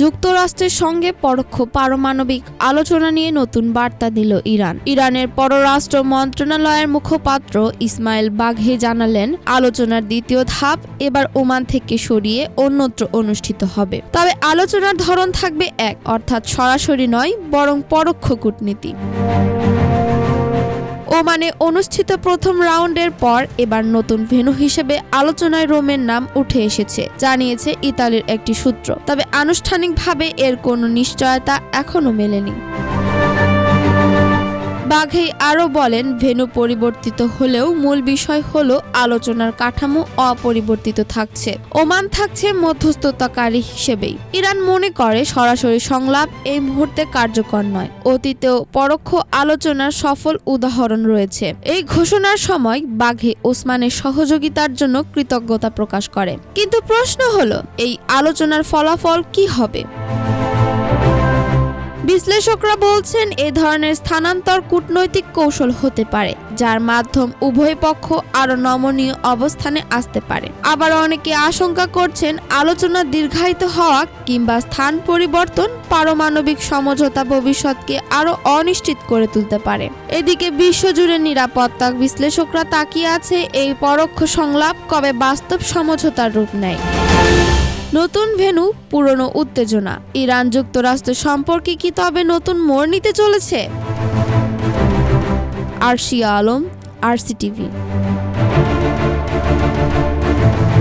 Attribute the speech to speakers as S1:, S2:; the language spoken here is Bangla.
S1: যুক্তরাষ্ট্রের সঙ্গে পরোক্ষ পারমাণবিক আলোচনা নিয়ে নতুন বার্তা দিল ইরান। ইরানের পররাষ্ট্র মন্ত্রণালয়ের মুখপাত্র ইসমাইল বাঘেই জানালেন, আলোচনার দ্বিতীয় ধাপ এবার ওমান থেকে সরিয়ে অন্যত্র অনুষ্ঠিত হবে। তবে আলোচনার ধরন থাকবে এক, অর্থাৎ সরাসরি নয়, বরং পরোক্ষ কূটনীতি। ওমানে অনুষ্ঠিত প্রথম রাউন্ডের পর এবার নতুন ভেন্যু হিসেবে আলোচনায় রোমের নাম উঠে এসেছে, জানিয়েছে ইতালির একটি সূত্র। তবে আনুষ্ঠানিকভাবে এর কোনো নিশ্চয়তা এখনো মেলেনি। বাঘেই আরও বলেন, ভেন্যু পরিবর্তিত হলেও মূল বিষয় হলো আলোচনার কাঠামো অপরিবর্তিত থাকছে। ওমান থাকছে মধ্যস্থতাকারী হিসেবেই। ইরান মনে করে সরাসরি সংলাপ এই মুহূর্তে কার্যকর নয়। অতীতেও পরোক্ষ আলোচনার সফল উদাহরণ রয়েছে। এই ঘোষণার সময় বাঘেই ওসমানের সহযোগিতার জন্য কৃতজ্ঞতা প্রকাশ করে। কিন্তু প্রশ্ন হলো, এই আলোচনার ফলাফল কি হবে? বিশ্লেষকরা বলছেন, এ ধরনের স্থানান্তর কূটনৈতিক কৌশল হতে পারে, যার মাধ্যম উভয় পক্ষ আরও নমনীয় অবস্থানে আসতে পারে। আবার অনেকে আশঙ্কা করছেন, আলোচনা দীর্ঘায়িত হওয়া কিংবা স্থান পরিবর্তন পারমাণবিক সমঝোতা ভবিষ্যৎকে আরও অনিশ্চিত করে তুলতে পারে। এদিকে বিশ্বজুড়ে নিরাপত্তা বিশ্লেষকরা তাকিয়ে আছে এই পরোক্ষ সংলাপ কবে বাস্তব সমঝোতার রূপ নেয়। নতুন ভেন্যু, পুরনো উত্তেজনা, ইরান যুক্তরাষ্ট্র সম্পর্কে কি তবে নতুন মোড় নিতে চলেছে? আরশিয়া আলম, RCTV।